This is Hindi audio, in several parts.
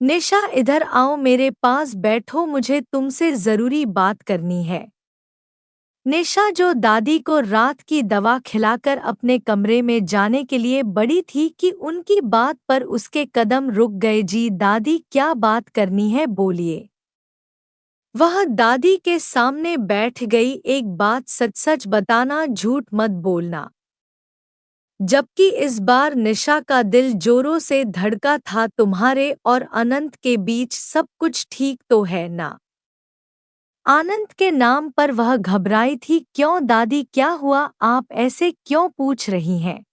निशा, इधर आओ, मेरे पास बैठो, मुझे तुमसे जरूरी बात करनी है। निशा, जो दादी को रात की दवा खिलाकर अपने कमरे में जाने के लिए बड़ी थी कि उनकी बात पर उसके कदम रुक गए। जी दादी, क्या बात करनी है, बोलिए। वह दादी के सामने बैठ गई। एक बात सच सच बताना, झूठ मत बोलना। जबकि इस बार निशा का दिल जोरों से धड़का था। तुम्हारे और अनंत के बीच सब कुछ ठीक तो है ना? आनंद के नाम पर वह घबराई थी। क्यों दादी, क्या हुआ? आप ऐसे क्यों पूछ रही हैं?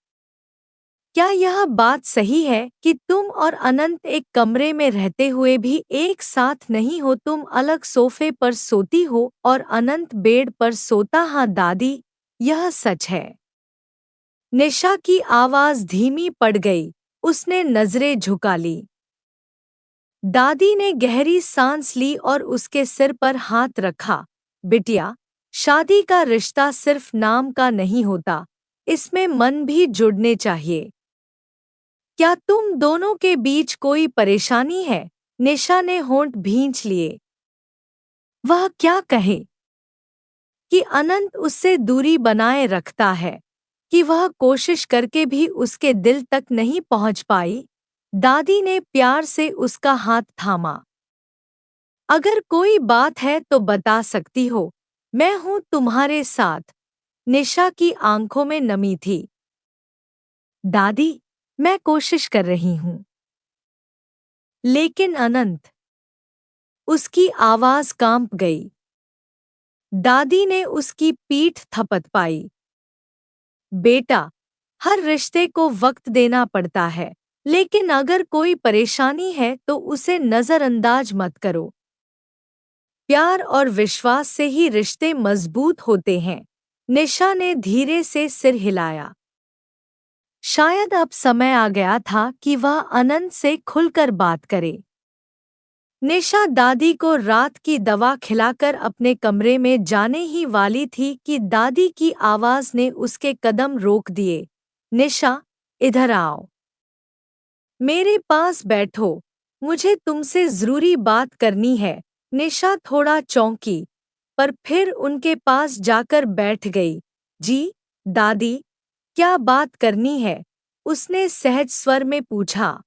क्या यह बात सही है कि तुम और अनंत एक कमरे में रहते हुए भी एक साथ नहीं हो? तुम अलग सोफे पर सोती हो और अनंत बेड पर सोता। हाँ दादी, यह सच है। निशा की आवाज धीमी पड़ गई। उसने नजरें झुका ली। दादी ने गहरी सांस ली और उसके सिर पर हाथ रखा। बिटिया, शादी का रिश्ता सिर्फ नाम का नहीं होता, इसमें मन भी जुड़ने चाहिए। क्या तुम दोनों के बीच कोई परेशानी है? निशा ने होंठ भींच लिए। वह क्या कहे कि अनंत उससे दूरी बनाए रखता है, कि वह कोशिश करके भी उसके दिल तक नहीं पहुंच पाई। दादी ने प्यार से उसका हाथ थामा। अगर कोई बात है तो बता सकती हो, मैं हूं तुम्हारे साथ। निशा की आंखों में नमी थी। दादी, मैं कोशिश कर रही हूं। लेकिन अनंत। उसकी आवाज कांप गई। दादी ने उसकी पीठ थपथपाई। बेटा, हर रिश्ते को वक्त देना पड़ता है, लेकिन अगर कोई परेशानी है तो उसे नजरअंदाज मत करो। प्यार और विश्वास से ही रिश्ते मजबूत होते हैं। निशा ने धीरे से सिर हिलाया। शायद अब समय आ गया था कि वह अनंत से खुलकर बात करे। निशा दादी को रात की दवा खिलाकर अपने कमरे में जाने ही वाली थी कि दादी की आवाज ने उसके कदम रोक दिए। निशा, इधर आओ। मेरे पास बैठो, मुझे तुमसे जरूरी बात करनी है। निशा थोड़ा चौंकी, पर फिर उनके पास जाकर बैठ गई। जी दादी, क्या बात करनी है? उसने सहज स्वर में पूछा।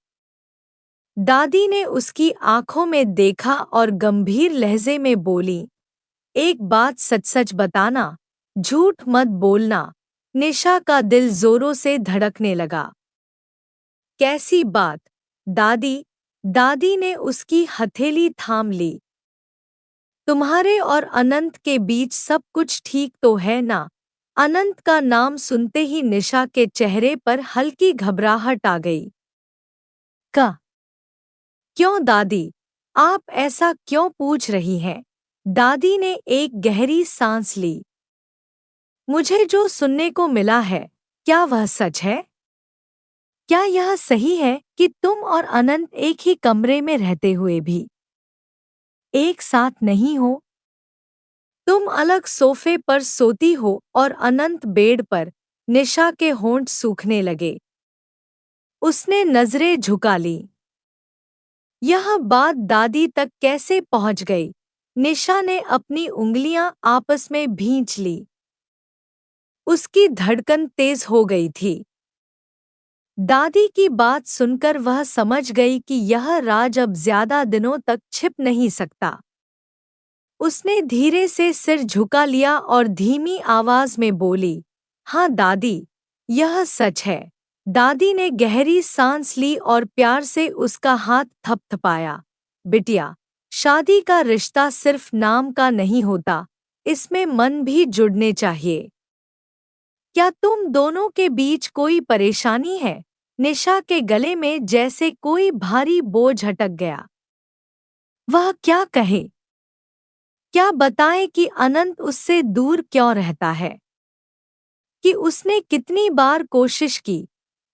दादी ने उसकी आंखों में देखा और गंभीर लहजे में बोली, एक बात सच सच बताना, झूठ मत बोलना। निशा का दिल जोरों से धड़कने लगा। कैसी बात दादी? दादी ने उसकी हथेली थाम ली। तुम्हारे और अनंत के बीच सब कुछ ठीक तो है ना? अनंत का नाम सुनते ही निशा के चेहरे पर हल्की घबराहट आ गई। का क्यों दादी, आप ऐसा क्यों पूछ रही हैं? दादी ने एक गहरी सांस ली। मुझे जो सुनने को मिला है, क्या वह सच है? क्या यह सही है कि तुम और अनंत एक ही कमरे में रहते हुए भी एक साथ नहीं हो? तुम अलग सोफे पर सोती हो और अनंत बेड पर। निशा के होंठ सूखने लगे। उसने नजरें झुका ली। यह बात दादी तक कैसे पहुंच गई? निशा ने अपनी उंगलियां आपस में भींच ली। उसकी धड़कन तेज हो गई थी। दादी की बात सुनकर वह समझ गई कि यह राज अब ज्यादा दिनों तक छिप नहीं सकता। उसने धीरे से सिर झुका लिया और धीमी आवाज में बोली, हाँ दादी, यह सच है। दादी ने गहरी सांस ली और प्यार से उसका हाथ थपथपाया। बिटिया, शादी का रिश्ता सिर्फ नाम का नहीं होता, इसमें मन भी जुड़ने चाहिए। क्या तुम दोनों के बीच कोई परेशानी है? निशा के गले में जैसे कोई भारी बोझ अटक गया। वह क्या कहे? क्या बताएं कि अनंत उससे दूर क्यों रहता है? कि उसने कितनी बार कोशिश की,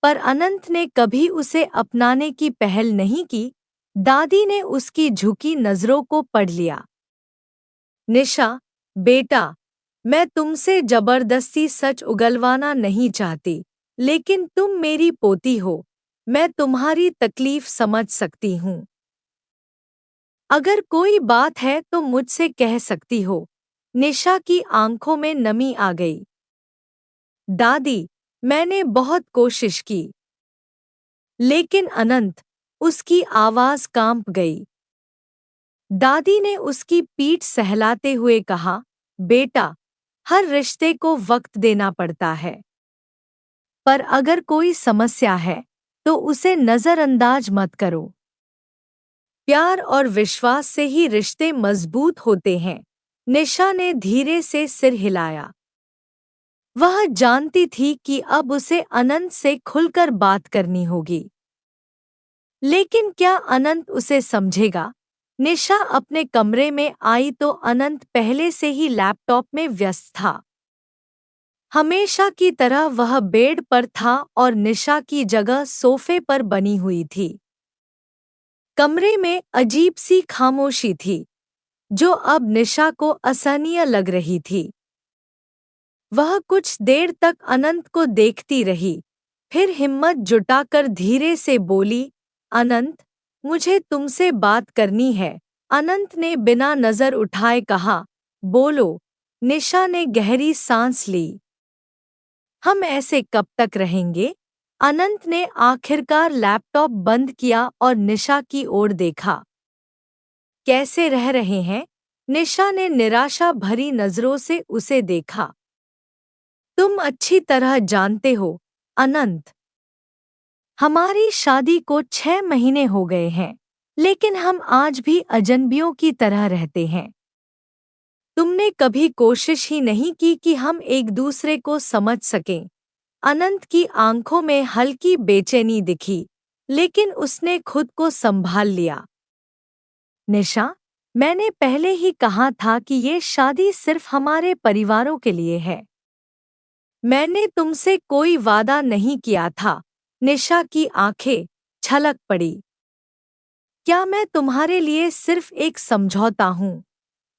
पर अनंत ने कभी उसे अपनाने की पहल नहीं की। दादी ने उसकी झुकी नजरों को पढ़ लिया। निशा, बेटा, मैं तुमसे जबरदस्ती सच उगलवाना नहीं चाहती, लेकिन तुम मेरी पोती हो। मैं तुम्हारी तकलीफ समझ सकती हूँ। अगर कोई बात है तो मुझसे कह सकती हो। निशा की आंखों में नमी आ गई। दादी, मैंने बहुत कोशिश की। लेकिन अनंत, उसकी आवाज कांप गई। दादी ने उसकी पीठ सहलाते हुए कहा, बेटा, हर रिश्ते को वक्त देना पड़ता है। पर अगर कोई समस्या है तो उसे नजरअंदाज मत करो। प्यार और विश्वास से ही रिश्ते मजबूत होते हैं। निशा ने धीरे से सिर हिलाया। वह जानती थी कि अब उसे अनंत से खुलकर बात करनी होगी। लेकिन क्या अनंत उसे समझेगा? निशा अपने कमरे में आई तो अनंत पहले से ही लैपटॉप में व्यस्त था। हमेशा की तरह वह बेड पर था और निशा की जगह सोफे पर बनी हुई थी। कमरे में अजीब सी खामोशी थी, जो अब निशा को असहनीय लग रही थी। वह कुछ देर तक अनंत को देखती रही, फिर हिम्मत जुटाकर धीरे से बोली, अनंत, मुझे तुमसे बात करनी है। अनंत ने बिना नजर उठाए कहा, बोलो। निशा ने गहरी सांस ली। हम ऐसे कब तक रहेंगे? अनंत ने आखिरकार लैपटॉप बंद किया और निशा की ओर देखा। कैसे रह रहे हैं? निशा ने निराशा भरी नजरों से उसे देखा। तुम अच्छी तरह जानते हो, अनंत। हमारी शादी को 6 महीने हो गए हैं, लेकिन हम आज भी अजनबियों की तरह रहते हैं। तुमने कभी कोशिश ही नहीं की कि हम एक दूसरे को समझ सकें। अनंत की आंखों में हल्की बेचैनी दिखी, लेकिन उसने खुद को संभाल लिया। निशा, मैंने पहले ही कहा था कि ये शादी सिर्फ हमारे परिवारों के लिए है। मैंने तुमसे कोई वादा नहीं किया था। निशा की आंखें छलक पड़ी। क्या मैं तुम्हारे लिए सिर्फ एक समझौता हूँ?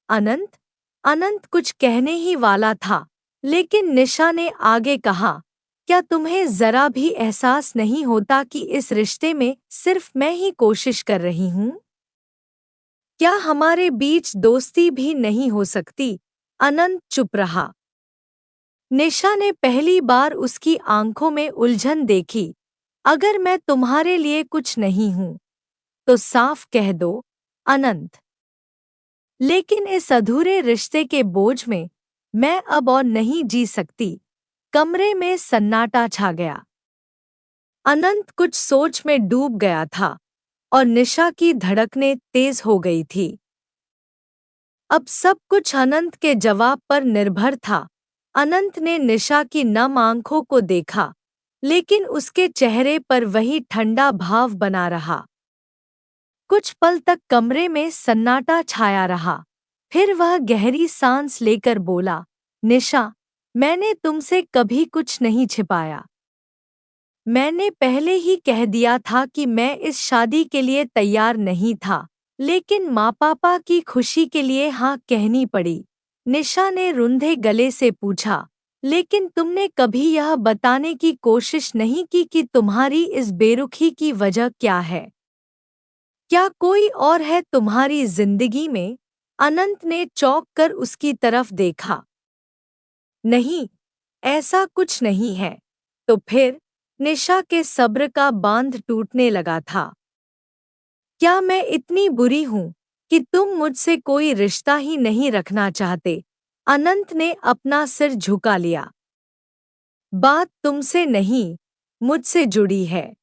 अनंत? अनंत कुछ कहने ही वाला था, लेकिन निशा ने आगे कहा, क्या तुम्हें जरा भी एहसास नहीं होता कि इस रिश्ते में सिर्फ मैं ही कोशिश कर रही हूँ? क्या हमारे बीच दोस्ती भी नहीं हो सकती? अनंत चुप रहा। निशा ने पहली बार उसकी आंखों में उलझन देखी। अगर मैं तुम्हारे लिए कुछ नहीं हूं, तो साफ कह दो, अनंत। लेकिन इस अधूरे रिश्ते के बोझ में मैं अब और नहीं जी सकती। कमरे में सन्नाटा छा गया। अनंत कुछ सोच में डूब गया था और निशा की धड़कनें तेज हो गई थी। अब सब कुछ अनंत के जवाब पर निर्भर था। अनंत ने निशा की नम आंखों को देखा, लेकिन उसके चेहरे पर वही ठंडा भाव बना रहा। कुछ पल तक कमरे में सन्नाटा छाया रहा। फिर वह गहरी सांस लेकर बोला, निशा, मैंने तुमसे कभी कुछ नहीं छिपाया। मैंने पहले ही कह दिया था कि मैं इस शादी के लिए तैयार नहीं था, लेकिन माँ पापा की खुशी के लिए हाँ कहनी पड़ी। निशा ने रुंधे गले से पूछा, लेकिन तुमने कभी यह बताने की कोशिश नहीं की कि तुम्हारी इस बेरुखी की वजह क्या है? क्या कोई और है तुम्हारी जिंदगी में? अनंत ने चौंक कर उसकी तरफ देखा। नहीं, ऐसा कुछ नहीं है। तो फिर? निशा के सब्र का बांध टूटने लगा था। क्या मैं इतनी बुरी हूं कि तुम मुझसे कोई रिश्ता ही नहीं रखना चाहते? अनंत ने अपना सिर झुका लिया। बात तुमसे नहीं, मुझसे जुड़ी है।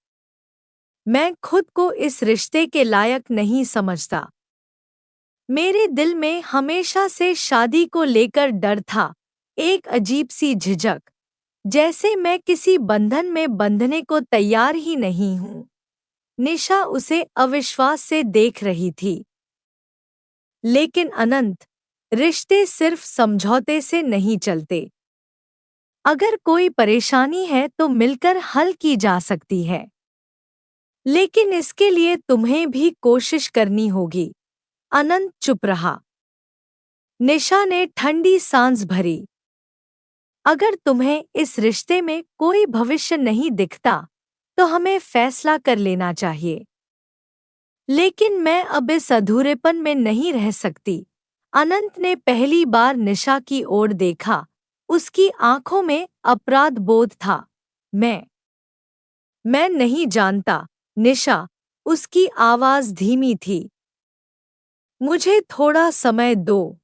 मैं खुद को इस रिश्ते के लायक नहीं समझता। मेरे दिल में हमेशा से शादी को लेकर डर था, एक अजीब सी झिझक, जैसे मैं किसी बंधन में बंधने को तैयार ही नहीं हूं। निशा उसे अविश्वास से देख रही थी। लेकिन अनंत, रिश्ते सिर्फ समझौते से नहीं चलते। अगर कोई परेशानी है तो मिलकर हल की जा सकती है। लेकिन इसके लिए तुम्हें भी कोशिश करनी होगी। अनंत चुप रहा। निशा ने ठंडी सांस भरी। अगर तुम्हें इस रिश्ते में कोई भविष्य नहीं दिखता, तो हमें फैसला कर लेना चाहिए। लेकिन मैं अब इस अधूरेपन में नहीं रह सकती। अनंत ने पहली बार निशा की ओर देखा। उसकी आंखों में अपराध बोध था। मैं नहीं जानता, निशा। उसकी आवाज धीमी थी। मुझे थोड़ा समय दो।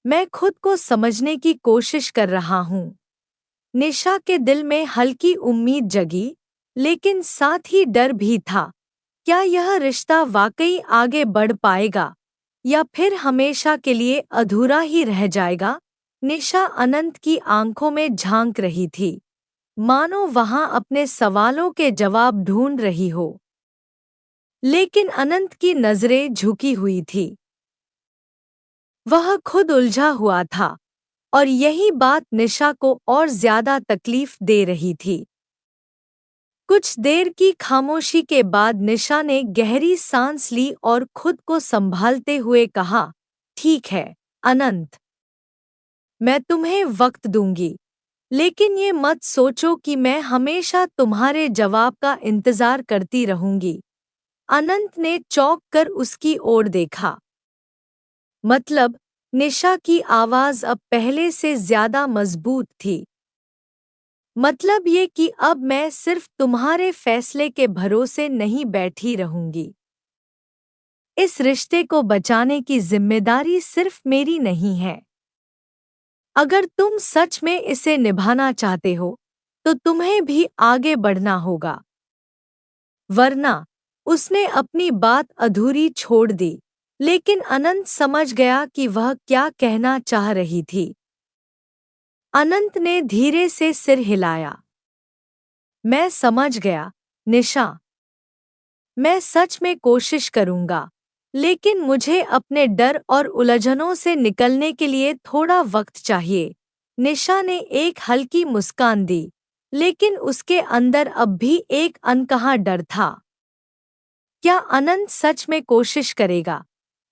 मैं खुद को समझने की कोशिश कर रहा हूँ। निशा के दिल में हल्की उम्मीद जगी, लेकिन साथ ही डर भी था। क्या यह रिश्ता वाकई आगे बढ़ पाएगा या फिर हमेशा के लिए अधूरा ही रह जाएगा? निशा अनंत की आंखों में झांक रही थी, मानो वहां अपने सवालों के जवाब ढूंढ रही हो। लेकिन अनंत की नजरें झुकी हुई थी। वह खुद उलझा हुआ था और यही बात निशा को और ज्यादा तकलीफ दे रही थी। कुछ देर की खामोशी के बाद निशा ने गहरी सांस ली और खुद को संभालते हुए कहा, ठीक है, अनंत। मैं तुम्हें वक्त दूंगी, लेकिन ये मत सोचो कि मैं हमेशा तुम्हारे जवाब का इंतजार करती रहूंगी। अनंत ने चौंक कर उसकी ओर देखा। मतलब? निशा की आवाज अब पहले से ज्यादा मजबूत थी। मतलब ये कि अब मैं सिर्फ तुम्हारे फैसले के भरोसे नहीं बैठी रहूंगी। इस रिश्ते को बचाने की जिम्मेदारी सिर्फ मेरी नहीं है। अगर तुम सच में इसे निभाना चाहते हो, तो तुम्हें भी आगे बढ़ना होगा। वरना, उसने अपनी बात अधूरी छोड़ दी, लेकिन अनंत समझ गया कि वह क्या कहना चाह रही थी। अनंत ने धीरे से सिर हिलाया। मैं समझ गया, निशा। मैं सच में कोशिश करूंगा, लेकिन मुझे अपने डर और उलझनों से निकलने के लिए थोड़ा वक्त चाहिए। निशा ने एक हल्की मुस्कान दी, लेकिन उसके अंदर अब भी एक अनकहा डर था। क्या अनंत सच में कोशिश करेगा,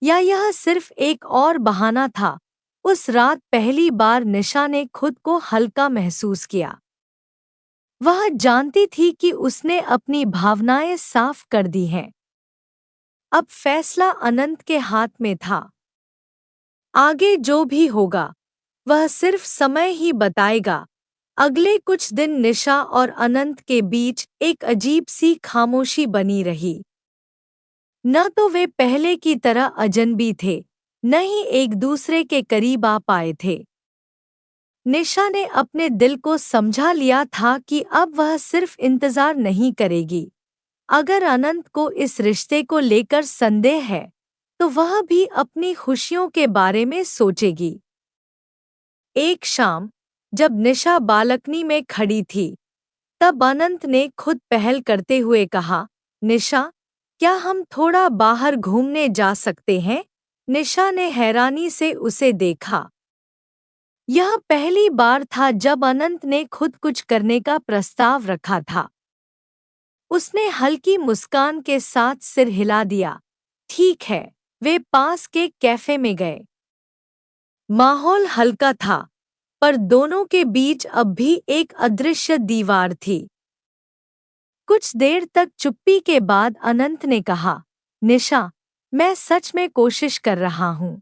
या यह सिर्फ एक और बहाना था? उस रात पहली बार निशा ने खुद को हल्का महसूस किया। वह जानती थी कि उसने अपनी भावनाएं साफ कर दी हैं। अब फैसला अनंत के हाथ में था। आगे जो भी होगा, वह सिर्फ समय ही बताएगा। अगले कुछ दिन निशा और अनंत के बीच एक अजीब सी खामोशी बनी रही। न तो वे पहले की तरह अजनबी थे, न ही एक दूसरे के करीब आ पाए थे। निशा ने अपने दिल को समझा लिया था कि अब वह सिर्फ इंतजार नहीं करेगी। अगर अनंत को इस रिश्ते को लेकर संदेह है, तो वह भी अपनी खुशियों के बारे में सोचेगी। एक शाम, जब निशा बालकनी में खड़ी थी, तब अनंत ने खुद पहल करते हुए कहा, निशा, क्या हम थोड़ा बाहर घूमने जा सकते हैं? निशा ने हैरानी से उसे देखा। यह पहली बार था जब अनंत ने खुद कुछ करने का प्रस्ताव रखा था। उसने हल्की मुस्कान के साथ सिर हिला दिया। ठीक है। वे पास के कैफे में गए। माहौल हल्का था, पर दोनों के बीच अब भी एक अदृश्य दीवार थी। कुछ देर तक चुप्पी के बाद अनंत ने कहा, निशा, मैं सच में कोशिश कर रहा हूँ,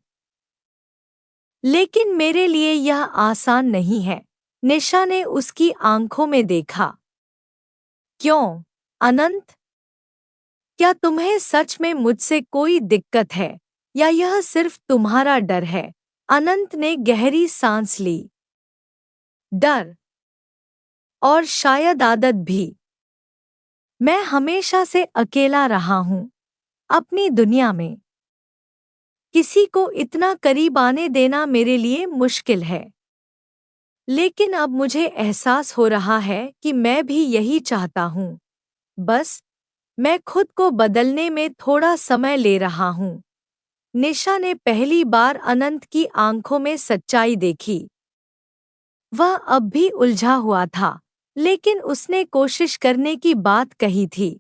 लेकिन मेरे लिए यह आसान नहीं है। निशा ने उसकी आंखों में देखा। क्यों, अनंत? क्या तुम्हें सच में मुझसे कोई दिक्कत है, या यह सिर्फ तुम्हारा डर है? अनंत ने गहरी सांस ली। डर, और शायद आदत भी। मैं हमेशा से अकेला रहा हूं, अपनी दुनिया में। किसी को इतना करीब आने देना मेरे लिए मुश्किल है। लेकिन अब मुझे एहसास हो रहा है कि मैं भी यही चाहता हूं। बस, मैं खुद को बदलने में थोड़ा समय ले रहा हूं। निशा ने पहली बार अनंत की आंखों में सच्चाई देखी। वह अब भी उलझा हुआ था, लेकिन उसने कोशिश करने की बात कही थी।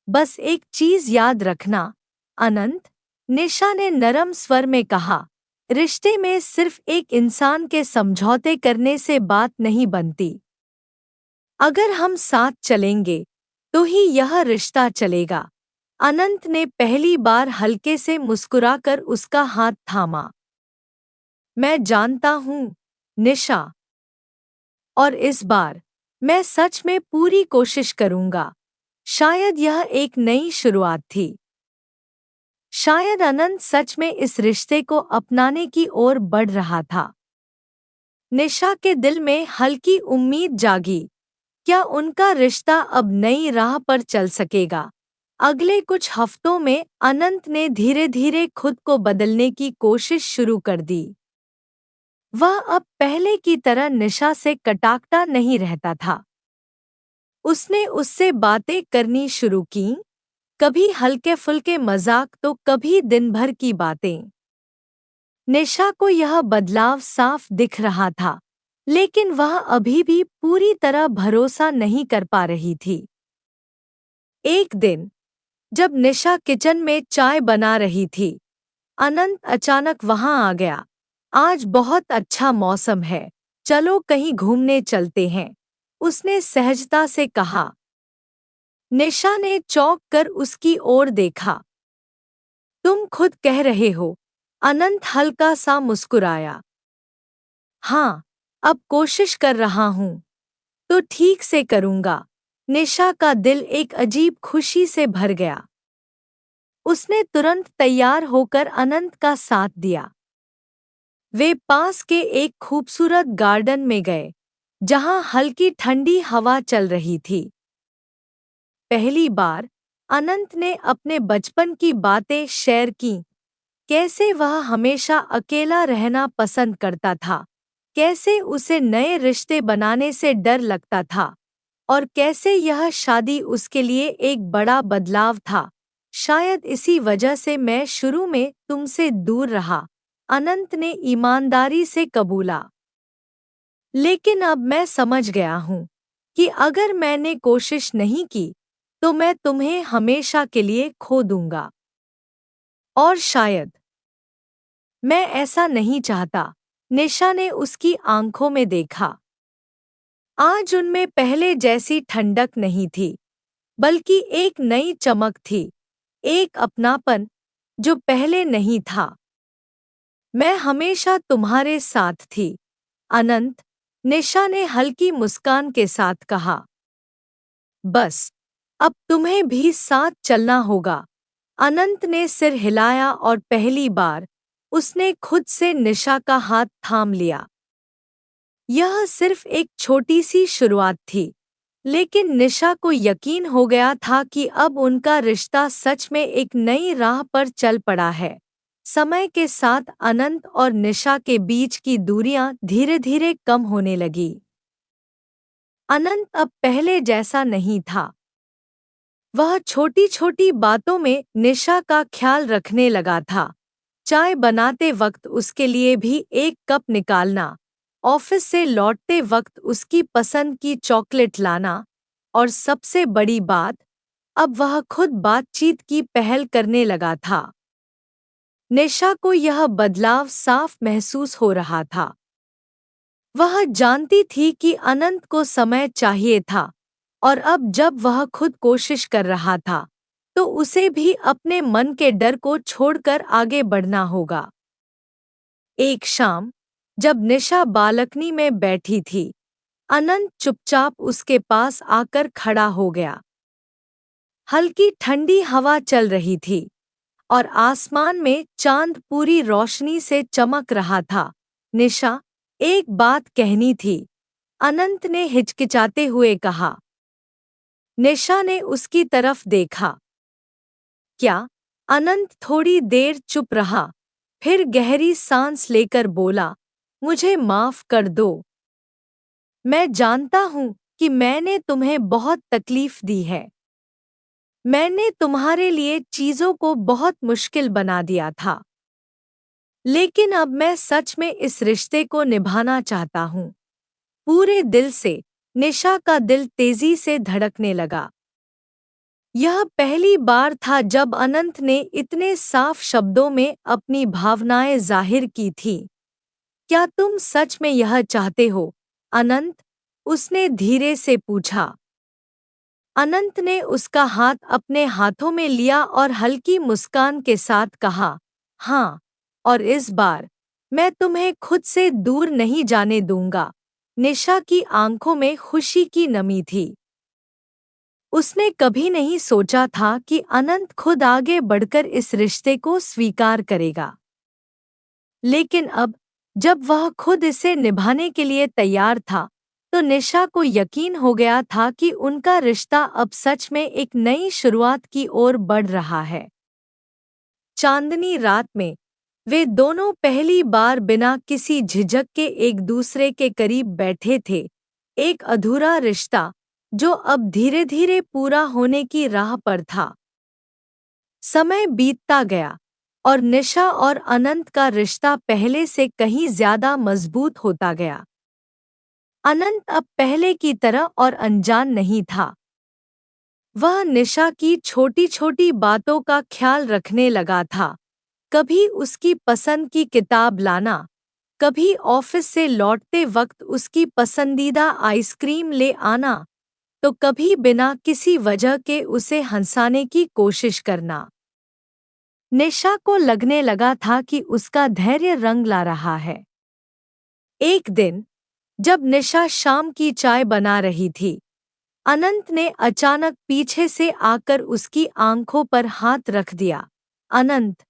बस एक चीज याद रखना, अनंत, निशा ने नरम स्वर में कहा, रिश्ते में सिर्फ एक इंसान के समझौते करने से बात नहीं बनती। अगर हम साथ चलेंगे, तो ही यह रिश्ता चलेगा। अनंत ने पहली बार हल्के से मुस्कुराकर उसका हाथ थामा। मैं जानता हूँ, निशा, और इस बार मैं सच में पूरी कोशिश करूँगा। शायद यह एक नई शुरुआत थी। शायद अनंत सच में इस रिश्ते को अपनाने की ओर बढ़ रहा था। निशा के दिल में हल्की उम्मीद जागी। क्या उनका रिश्ता अब नई राह पर चल सकेगा? अगले कुछ हफ्तों में अनंत ने धीरे धीरे खुद को बदलने की कोशिश शुरू कर दी। वह अब पहले की तरह निशा से कटाक्षता नहीं रहता था। उसने उससे बातें करनी शुरू की, कभी हल्के फुल्के मजाक तो कभी दिन भर की बातें। निशा को यह बदलाव साफ दिख रहा था, लेकिन वह अभी भी पूरी तरह भरोसा नहीं कर पा रही थी। एक दिन जब निशा किचन में चाय बना रही थी, अनंत अचानक वहां आ गया। आज बहुत अच्छा मौसम है, चलो कहीं घूमने चलते हैं, उसने सहजता से कहा। निशा ने चौंक कर उसकी ओर देखा। तुम खुद कह रहे हो? अनंत हल्का सा मुस्कुराया। हाँ, अब कोशिश कर रहा हूँ। तो ठीक से करूँगा। निशा का दिल एक अजीब खुशी से भर गया। उसने तुरंत तैयार होकर अनंत का साथ दिया। वे पास के एक खूबसूरत गार्डन में गए, जहां हल्की ठंडी हवा चल रही थी। पहली बार अनंत ने अपने बचपन की बातें शेयर की। कैसे वह हमेशा अकेला रहना पसंद करता था, कैसे उसे नए रिश्ते बनाने से डर लगता था, और कैसे यह शादी उसके लिए एक बड़ा बदलाव था। शायद इसी वजह से मैं शुरू में तुमसे दूर रहा, अनंत ने ईमानदारी से कबूला। लेकिन अब मैं समझ गया हूँ कि अगर मैंने कोशिश नहीं की, तो मैं तुम्हें हमेशा के लिए खो दूंगा। और शायद मैं ऐसा नहीं चाहता। निशा ने उसकी आंखों में देखा। आज उनमें पहले जैसी ठंडक नहीं थी, बल्कि एक नई चमक थी, एक अपनापन जो पहले नहीं था। मैं हमेशा तुम्हारे साथ थी, अनंत, निशा ने हल्की मुस्कान के साथ कहा। बस अब तुम्हें भी साथ चलना होगा। अनंत ने सिर हिलाया और पहली बार उसने खुद से निशा का हाथ थाम लिया। यह सिर्फ एक छोटी सी शुरुआत थी, लेकिन निशा को यकीन हो गया था कि अब उनका रिश्ता सच में एक नई राह पर चल पड़ा है। समय के साथ अनंत और निशा के बीच की दूरियां धीरे धीरे कम होने लगी। अनंत अब पहले जैसा नहीं था। वह छोटी छोटी बातों में निशा का ख्याल रखने लगा था। चाय बनाते वक्त उसके लिए भी एक कप निकालना, ऑफिस से लौटते वक्त उसकी पसंद की चॉकलेट लाना, और सबसे बड़ी बात, अब वह खुद बातचीत की पहल करने लगा था। निशा को यह बदलाव साफ महसूस हो रहा था। वह जानती थी कि अनंत को समय चाहिए था, और अब जब वह खुद कोशिश कर रहा था, तो उसे भी अपने मन के डर को छोड़कर आगे बढ़ना होगा। एक शाम जब निशा बालकनी में बैठी थी, अनंत चुपचाप उसके पास आकर खड़ा हो गया। हल्की ठंडी हवा चल रही थी, और आसमान में चांद पूरी रोशनी से चमक रहा था। निशा, एक बात कहनी थी, अनंत ने हिचकिचाते हुए कहा। निशा ने उसकी तरफ देखा। क्या? अनंत थोड़ी देर चुप रहा, फिर गहरी सांस लेकर बोला, मुझे माफ कर दो। मैं जानता हूँ कि मैंने तुम्हें बहुत तकलीफ दी है। मैंने तुम्हारे लिए चीजों को बहुत मुश्किल बना दिया था। लेकिन अब मैं सच में इस रिश्ते को निभाना चाहता हूँ, पूरे दिल से। निशा का दिल तेजी से धड़कने लगा। यह पहली बार था जब अनंत ने इतने साफ शब्दों में अपनी भावनाएं जाहिर की थी। क्या तुम सच में यह चाहते हो, अनंत? उसने धीरे से पूछा। अनंत ने उसका हाथ अपने हाथों में लिया और हल्की मुस्कान के साथ कहा, हाँ, और इस बार मैं तुम्हें खुद से दूर नहीं जाने दूंगा। निशा की आंखों में खुशी की नमी थी। उसने कभी नहीं सोचा था कि अनंत खुद आगे बढ़कर इस रिश्ते को स्वीकार करेगा। लेकिन अब, जब वह खुद इसे निभाने के लिए तैयार था, तो निशा को यकीन हो गया था कि उनका रिश्ता अब सच में एक नई शुरुआत की ओर बढ़ रहा है। चांदनी रात में वे दोनों पहली बार बिना किसी झिझक के एक दूसरे के करीब बैठे थे, एक अधूरा रिश्ता जो अब धीरे-धीरे पूरा होने की राह पर था। समय बीतता गया और निशा और अनंत का रिश्ता पहले से कहीं ज्यादा मजबूत होता गया। अनंत अब पहले की तरह और अनजान नहीं था। वह निशा की छोटी-छोटी बातों का ख्याल रखने लगा था। कभी उसकी पसंद की किताब लाना, कभी ऑफिस से लौटते वक्त उसकी पसंदीदा आइसक्रीम ले आना, तो कभी बिना किसी वजह के उसे हंसाने की कोशिश करना। निशा को लगने लगा था कि उसका धैर्य रंग ला रहा है। एक दिन, जब निशा शाम की चाय बना रही थी, अनंत ने अचानक पीछे से आकर उसकी आंखों पर हाथ रख दिया। अनंत,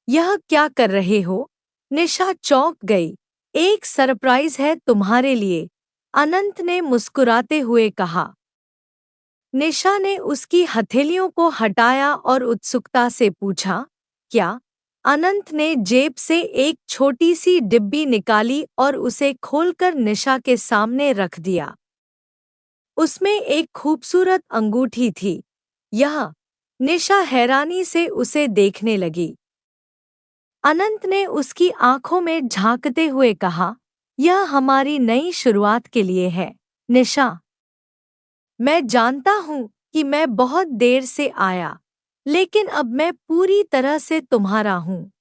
यह क्या कर रहे हो? निशा चौंक गई। एक सरप्राइज है तुम्हारे लिए, अनंत ने मुस्कुराते हुए कहा। निशा ने उसकी हथेलियों को हटाया और उत्सुकता से पूछा, क्या? अनंत ने जेब से एक छोटी सी डिब्बी निकाली और उसे खोलकर निशा के सामने रख दिया। उसमें एक खूबसूरत अंगूठी थी। यह, निशा हैरानी से उसे देखने लगी। अनंत ने उसकी आंखों में झांकते हुए कहा, यह हमारी नई शुरुआत के लिए है, निशा। मैं जानता हूँ कि मैं बहुत देर से आया, लेकिन अब मैं पूरी तरह से तुम्हारा हूँ।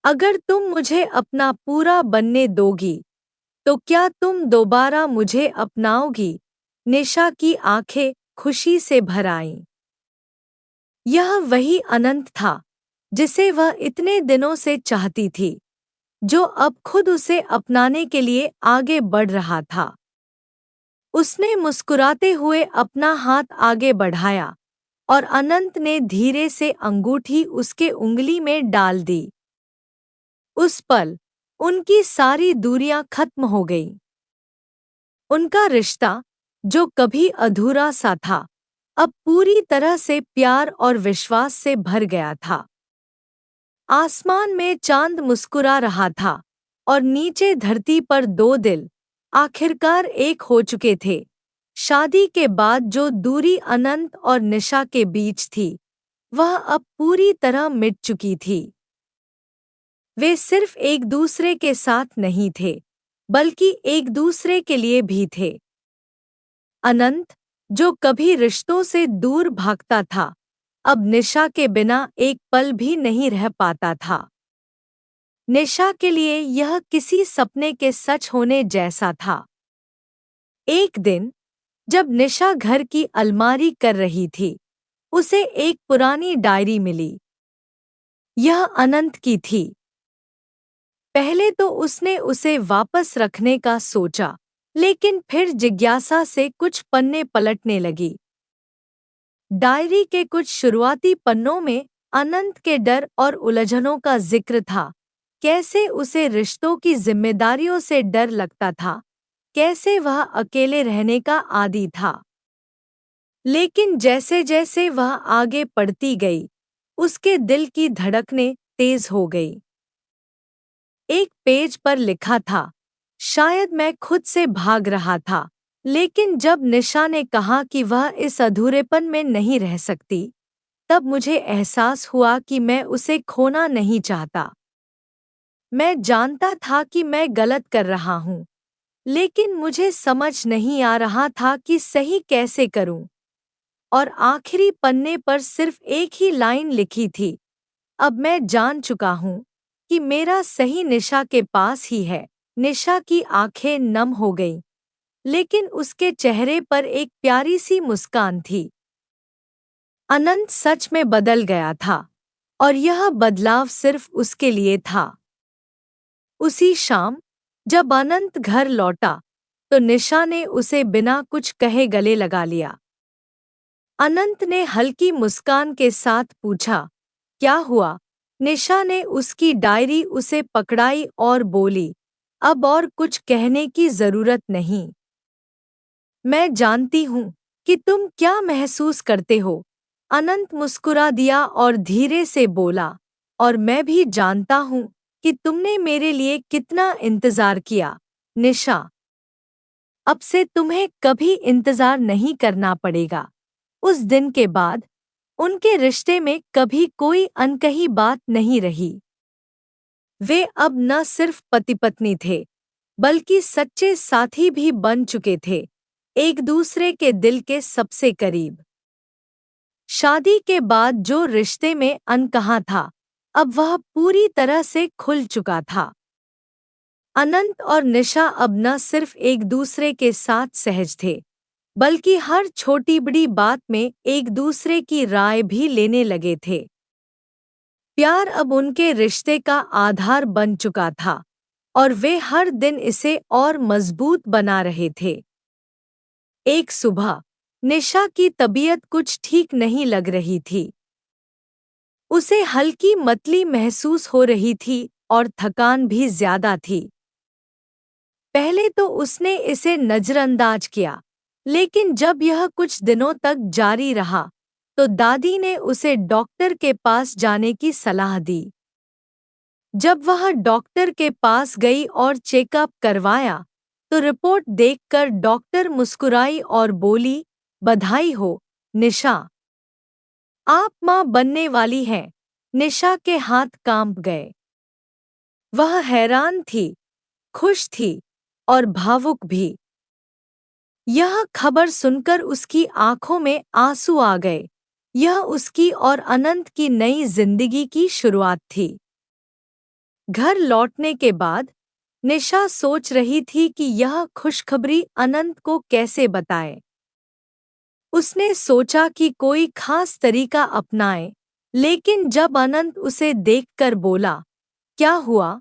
अगर तुम मुझे अपना पूरा बनने दोगी, तो क्या तुम दोबारा मुझे अपनाओगी? निशा की आंखें खुशी से भर आईं। यह वही अनंत था जिसे वह इतने दिनों से चाहती थी, जो अब खुद उसे अपनाने के लिए आगे बढ़ रहा था। उसने मुस्कुराते हुए अपना हाथ आगे बढ़ाया और अनंत ने धीरे से अंगूठी उसके उंगली में डाल दी। उस पल उनकी सारी दूरियां खत्म हो गईं। उनका रिश्ता, जो कभी अधूरा सा था, अब पूरी तरह से प्यार और विश्वास से भर गया था। आसमान में चांद मुस्कुरा रहा था और नीचे धरती पर दो दिल आखिरकार एक हो चुके थे। शादी के बाद जो दूरी अनंत और निशा के बीच थी, वह अब पूरी तरह मिट चुकी थी। वे सिर्फ एक दूसरे के साथ नहीं थे, बल्कि एक दूसरे के लिए भी थे। अनंत, जो कभी रिश्तों से दूर भागता था, अब निशा के बिना एक पल भी नहीं रह पाता था। निशा के लिए यह किसी सपने के सच होने जैसा था। एक दिन, जब निशा घर की अलमारी कर रही थी, उसे एक पुरानी डायरी मिली। यह अनंत की थी। पहले तो उसने उसे वापस रखने का सोचा, लेकिन फिर जिज्ञासा से कुछ पन्ने पलटने लगी। डायरी के कुछ शुरुआती पन्नों में अनंत के डर और उलझनों का जिक्र था। कैसे उसे रिश्तों की जिम्मेदारियों से डर लगता था, कैसे वह अकेले रहने का आदी था। लेकिन जैसे जैसे वह आगे बढ़ती गई, उसके दिल की धड़कनें तेज हो गई। एक पेज पर लिखा था, शायद मैं खुद से भाग रहा था, लेकिन जब निशा ने कहा कि वह इस अधूरेपन में नहीं रह सकती, तब मुझे एहसास हुआ कि मैं उसे खोना नहीं चाहता। मैं जानता था कि मैं गलत कर रहा हूँ, लेकिन मुझे समझ नहीं आ रहा था कि सही कैसे करूँ। और आखिरी पन्ने पर सिर्फ एक ही लाइन लिखी थी, अब मैं जान चुका हूँ कि मेरा सही निशा के पास ही है। निशा की आंखें नम हो गईं, लेकिन उसके चेहरे पर एक प्यारी सी मुस्कान थी। अनंत सच में बदल गया था, और यह बदलाव सिर्फ उसके लिए था। उसी शाम जब अनंत घर लौटा, तो निशा ने उसे बिना कुछ कहे गले लगा लिया। अनंत ने हल्की मुस्कान के साथ पूछा, क्या हुआ? निशा ने उसकी डायरी उसे पकड़ाई और बोली, अब और कुछ कहने की जरूरत नहीं। मैं जानती हूँ कि तुम क्या महसूस करते हो। अनंत मुस्कुरा दिया और धीरे से बोला, और मैं भी जानता हूँ कि तुमने मेरे लिए कितना इंतजार किया। निशा, अब से तुम्हें कभी इंतजार नहीं करना पड़ेगा। उस दिन के बाद उनके रिश्ते में कभी कोई अनकही बात नहीं रही। वे अब न सिर्फ पति पत्नी थे, बल्कि सच्चे साथी भी बन चुके थे, एक दूसरे के दिल के सबसे करीब। शादी के बाद जो रिश्ते में अनकहा था, अब वह पूरी तरह से खुल चुका था। अनंत और निशा अब न सिर्फ एक दूसरे के साथ सहज थे, बल्कि हर छोटी बड़ी बात में एक दूसरे की राय भी लेने लगे थे। प्यार अब उनके रिश्ते का आधार बन चुका था, और वे हर दिन इसे और मजबूत बना रहे थे। एक सुबह निशा की तबीयत कुछ ठीक नहीं लग रही थी। उसे हल्की मतली महसूस हो रही थी और थकान भी ज्यादा थी। पहले तो उसने इसे नजरअंदाज किया, लेकिन जब यह कुछ दिनों तक जारी रहा, तो दादी ने उसे डॉक्टर के पास जाने की सलाह दी। जब वह डॉक्टर के पास गई और चेकअप करवाया, तो रिपोर्ट देखकर डॉक्टर मुस्कुराई और बोली, बधाई हो, निशा। आप मां बनने वाली हैं। निशा के हाथ कांप गए। वह हैरान थी, खुश थी और भावुक भी। यह खबर सुनकर उसकी आंखों में आंसू आ गए। यह उसकी और अनंत की नई जिंदगी की शुरुआत थी। घर लौटने के बाद निशा सोच रही थी कि यह खुशखबरी अनंत को कैसे बताए। उसने सोचा कि कोई खास तरीका अपनाए, लेकिन जब अनंत उसे देखकर बोला, क्या हुआ?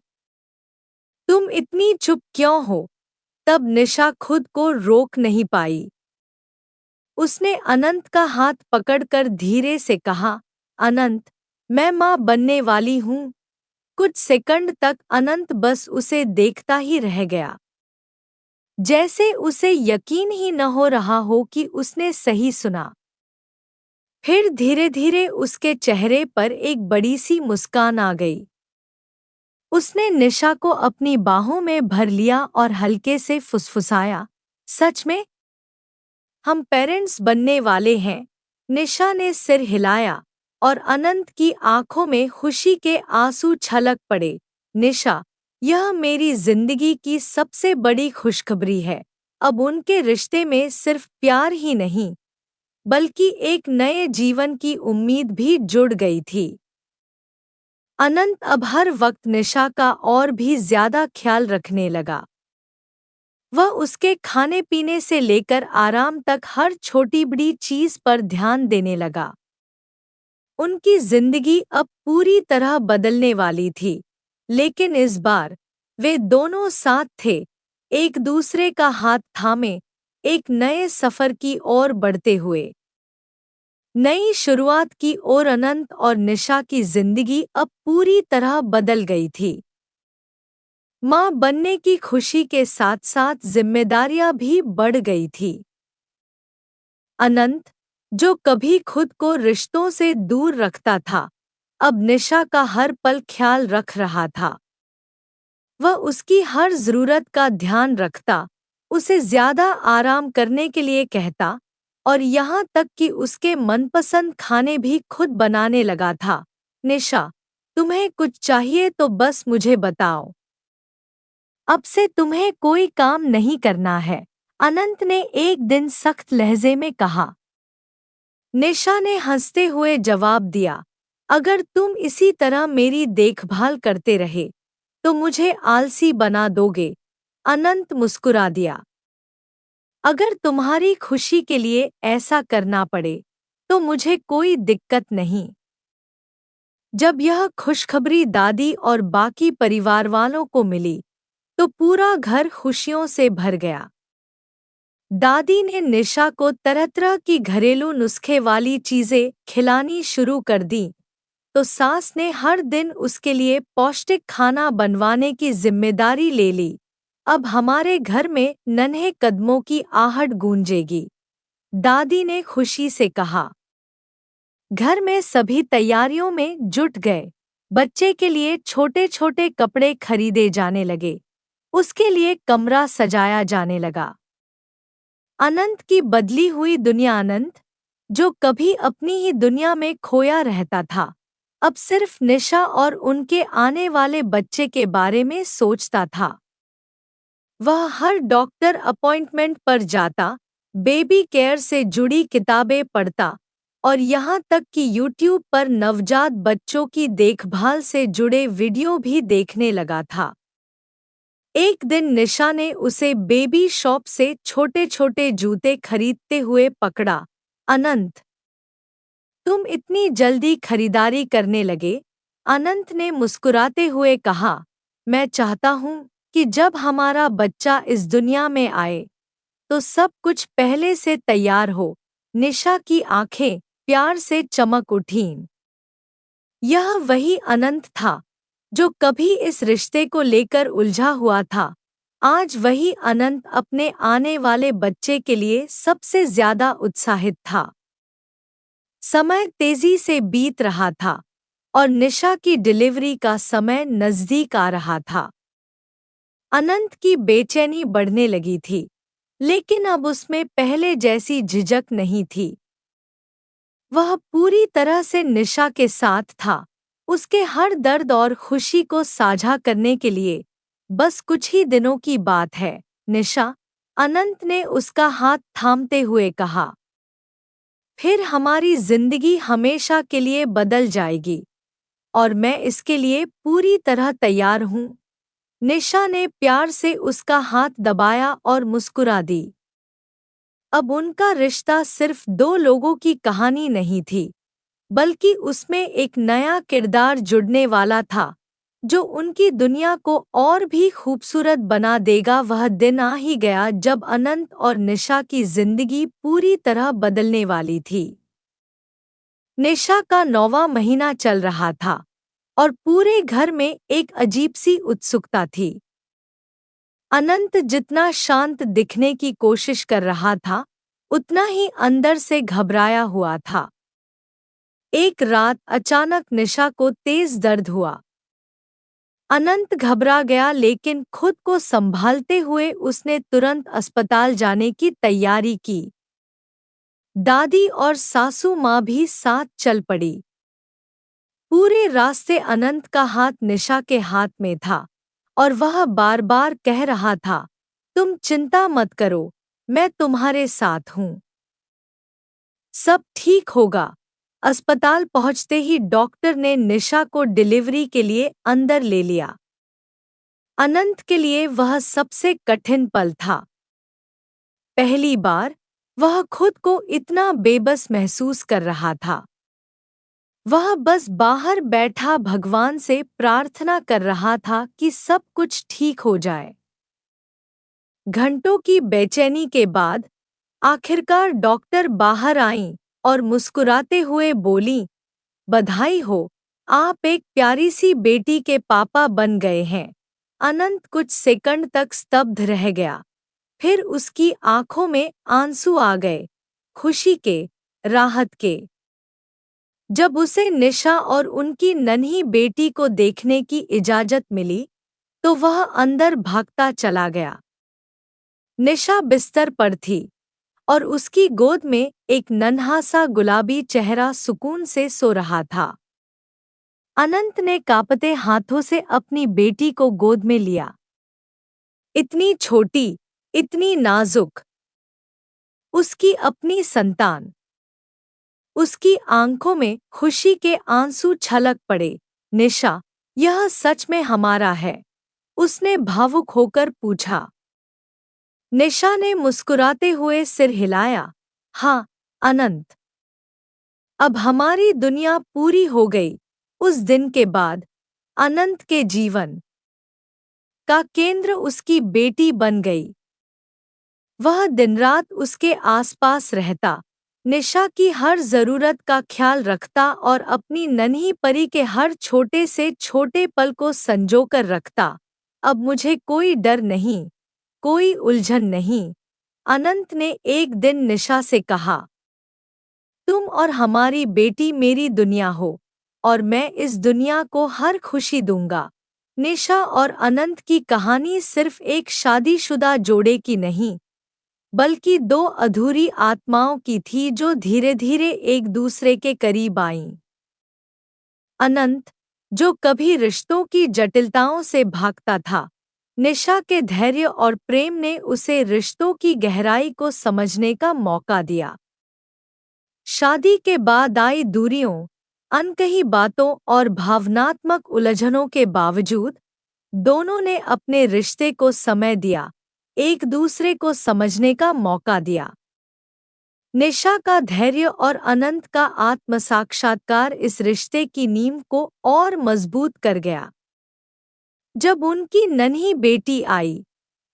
तुम इतनी चुप क्यों हो? तब निशा खुद को रोक नहीं पाई। उसने अनंत का हाथ पकड़कर धीरे से कहा, अनंत, मैं मां बनने वाली हूँ। कुछ सेकंड तक अनंत बस उसे देखता ही रह गया, जैसे उसे यकीन ही न हो रहा हो कि उसने सही सुना। फिर धीरे धीरे उसके चेहरे पर एक बड़ी सी मुस्कान आ गई। उसने निशा को अपनी बाहों में भर लिया और हल्के से फुसफुसाया, सच में? हम पेरेंट्स बनने वाले हैं। निशा ने सिर हिलाया और अनंत की आंखों में खुशी के आंसू छलक पड़े। निशा, यह मेरी जिंदगी की सबसे बड़ी खुशखबरी है। अब उनके रिश्ते में सिर्फ प्यार ही नहीं, बल्कि एक नए जीवन की उम्मीद भी जुड़ गई थी। अनंत अब हर वक्त निशा का और भी ज्यादा ख्याल रखने लगा। वह उसके खाने पीने से लेकर आराम तक हर छोटी बड़ी चीज पर ध्यान देने लगा। उनकी जिंदगी अब पूरी तरह बदलने वाली थी, लेकिन इस बार वे दोनों साथ थे, एक दूसरे का हाथ थामे, एक नए सफर की ओर बढ़ते हुए। नई शुरुआत की ओर अनंत और निशा की जिंदगी अब पूरी तरह बदल गई थी। मां बनने की खुशी के साथ साथ जिम्मेदारियां भी बढ़ गई थी। अनंत, जो कभी खुद को रिश्तों से दूर रखता था, अब निशा का हर पल ख्याल रख रहा था। वह उसकी हर जरूरत का ध्यान रखता, उसे ज्यादा आराम करने के लिए कहता, और यहाँ तक कि उसके मनपसंद खाने भी खुद बनाने लगा था। निशा, तुम्हें कुछ चाहिए तो बस मुझे बताओ। अब से तुम्हें कोई काम नहीं करना है, अनंत ने एक दिन सख्त लहजे में कहा। निशा ने हंसते हुए जवाब दिया, अगर तुम इसी तरह मेरी देखभाल करते रहे, तो मुझे आलसी बना दोगे। अनंत मुस्कुरा दिया। अगर तुम्हारी खुशी के लिए ऐसा करना पड़े तो मुझे कोई दिक्कत नहीं। जब यह खुशखबरी दादी और बाकी परिवार वालों को मिली तो पूरा घर खुशियों से भर गया। दादी ने निशा को तरह तरह की घरेलू नुस्खे वाली चीजें खिलानी शुरू कर दी तो सास ने हर दिन उसके लिए पौष्टिक खाना बनवाने की जिम्मेदारी ले ली। अब हमारे घर में नन्हे कदमों की आहट गूंजेगी, दादी ने खुशी से कहा। घर में सभी तैयारियों में जुट गए। बच्चे के लिए छोटे छोटे कपड़े खरीदे जाने लगे, उसके लिए कमरा सजाया जाने लगा। अनंत की बदली हुई दुनिया। अनंत, जो कभी अपनी ही दुनिया में खोया रहता था, अब सिर्फ निशा और उनके आने वाले बच्चे के बारे में सोचता था। वह हर डॉक्टर अपॉइंटमेंट पर जाता, बेबी केयर से जुड़ी किताबें पढ़ता और यहाँ तक कि यूट्यूब पर नवजात बच्चों की देखभाल से जुड़े वीडियो भी देखने लगा था। एक दिन निशा ने उसे बेबी शॉप से छोटे छोटे जूते खरीदते हुए पकड़ा। अनंत, तुम इतनी जल्दी खरीदारी करने लगे? अनंत ने मुस्कुराते हुए कहा, मैं चाहता हूँ कि जब हमारा बच्चा इस दुनिया में आए तो सब कुछ पहले से तैयार हो। निशा की आंखें प्यार से चमक उठीं। यह वही अनंत था जो कभी इस रिश्ते को लेकर उलझा हुआ था। आज वही अनंत अपने आने वाले बच्चे के लिए सबसे ज्यादा उत्साहित था। समय तेजी से बीत रहा था और निशा की डिलीवरी का समय नजदीक आ रहा था। अनंत की बेचैनी बढ़ने लगी थी, लेकिन अब उसमें पहले जैसी झिझक नहीं थी। वह पूरी तरह से निशा के साथ था, उसके हर दर्द और खुशी को साझा करने के लिए। बस कुछ ही दिनों की बात है, निशा, अनंत ने उसका हाथ थामते हुए कहा। फिर हमारी जिंदगी हमेशा के लिए बदल जाएगी और मैं इसके लिए पूरी तरह तैयार हूँ। निशा ने प्यार से उसका हाथ दबाया और मुस्कुरा दी। अब उनका रिश्ता सिर्फ दो लोगों की कहानी नहीं थी, बल्कि उसमें एक नया किरदार जुड़ने वाला था जो उनकी दुनिया को और भी खूबसूरत बना देगा। वह दिन आ ही गया जब अनंत और निशा की जिंदगी पूरी तरह बदलने वाली थी। निशा का 9वां महीना चल रहा था और पूरे घर में एक अजीब सी उत्सुकता थी। अनंत जितना शांत दिखने की कोशिश कर रहा था, उतना ही अंदर से घबराया हुआ था। एक रात अचानक निशा को तेज दर्द हुआ। अनंत घबरा गया, लेकिन खुद को संभालते हुए उसने तुरंत अस्पताल जाने की तैयारी की। दादी और सासू माँ भी साथ चल पड़ी। पूरे रास्ते अनंत का हाथ निशा के हाथ में था और वह बार बार कह रहा था, तुम चिंता मत करो, मैं तुम्हारे साथ हूँ, सब ठीक होगा। अस्पताल पहुंचते ही डॉक्टर ने निशा को डिलीवरी के लिए अंदर ले लिया। अनंत के लिए वह सबसे कठिन पल था। पहली बार वह खुद को इतना बेबस महसूस कर रहा था। वह बस बाहर बैठा भगवान से प्रार्थना कर रहा था कि सब कुछ ठीक हो जाए। घंटों की बेचैनी के बाद आखिरकार डॉक्टर बाहर आईं और मुस्कुराते हुए बोलीं, बधाई हो, आप एक प्यारी सी बेटी के पापा बन गए हैं। अनंत कुछ सेकंड तक स्तब्ध रह गया, फिर उसकी आंखों में आंसू आ गए, खुशी के, राहत के। जब उसे निशा और उनकी नन्ही बेटी को देखने की इजाजत मिली, तो वह अंदर भागता चला गया। निशा बिस्तर पर थी और उसकी गोद में एक नन्हा सा गुलाबी चेहरा सुकून से सो रहा था। अनंत ने कांपते हाथों से अपनी बेटी को गोद में लिया। इतनी छोटी, इतनी नाजुक, उसकी अपनी संतान। उसकी आंखों में खुशी के आंसू छलक पड़े। निशा, यह सच में हमारा है? उसने भावुक होकर पूछा। निशा ने मुस्कुराते हुए सिर हिलाया। हाँ, अनंत। अब हमारी दुनिया पूरी हो गई। उस दिन के बाद अनंत के जीवन का केंद्र उसकी बेटी बन गई। वह दिनरात उसके आसपास रहता, निशा की हर जरूरत का ख्याल रखता और अपनी नन्ही परी के हर छोटे से छोटे पल को संजोकर रखता। अब मुझे कोई डर नहीं, कोई उलझन नहीं, अनंत ने एक दिन निशा से कहा। तुम और हमारी बेटी मेरी दुनिया हो और मैं इस दुनिया को हर खुशी दूंगा। निशा और अनंत की कहानी सिर्फ एक शादीशुदा जोड़े की नहीं, बल्कि दो अधूरी आत्माओं की थी जो धीरे धीरे एक दूसरे के करीब आईं। अनंत, जो कभी रिश्तों की जटिलताओं से भागता था, निशा के धैर्य और प्रेम ने उसे रिश्तों की गहराई को समझने का मौका दिया। शादी के बाद आई दूरियों, अनकही बातों और भावनात्मक उलझनों के बावजूद दोनों ने अपने रिश्ते को समय दिया, एक दूसरे को समझने का मौका दिया। निशा का धैर्य और अनंत का आत्म साक्षात्कार इस रिश्ते की नींव को और मजबूत कर गया। जब उनकी नन्ही बेटी आई,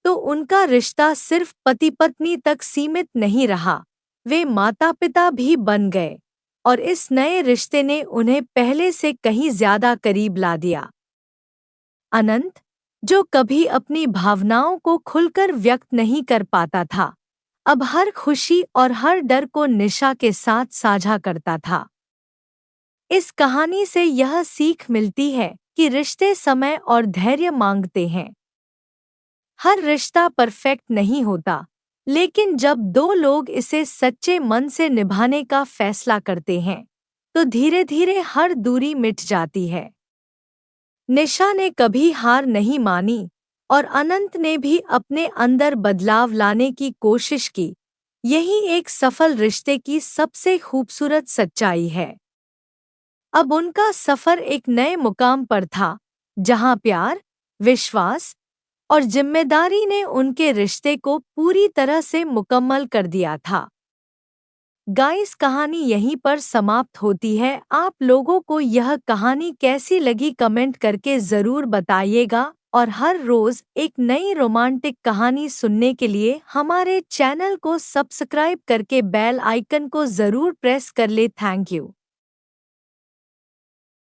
तो उनका रिश्ता सिर्फ पति पत्नी तक सीमित नहीं रहा, वे माता पिता भी बन गए और इस नए रिश्ते ने उन्हें पहले से कहीं ज्यादा करीब ला दिया। अनंत, जो कभी अपनी भावनाओं को खुलकर व्यक्त नहीं कर पाता था, अब हर खुशी और हर डर को निशा के साथ साझा करता था। इस कहानी से यह सीख मिलती है कि रिश्ते समय और धैर्य मांगते हैं। हर रिश्ता परफेक्ट नहीं होता, लेकिन जब दो लोग इसे सच्चे मन से निभाने का फैसला करते हैं, तो धीरे धीरे हर दूरी मिट जाती है। निशा ने कभी हार नहीं मानी और अनंत ने भी अपने अंदर बदलाव लाने की कोशिश की। यही एक सफल रिश्ते की सबसे खूबसूरत सच्चाई है। अब उनका सफर एक नए मुकाम पर था, जहां प्यार, विश्वास और जिम्मेदारी ने उनके रिश्ते को पूरी तरह से मुकम्मल कर दिया था। गाइस, कहानी यहीं पर समाप्त होती है। आप लोगों को यह कहानी कैसी लगी कमेंट करके ज़रूर बताइएगा और हर रोज़ एक नई रोमांटिक कहानी सुनने के लिए हमारे चैनल को सब्सक्राइब करके बेल आइकन को ज़रूर प्रेस कर ले। Thank you.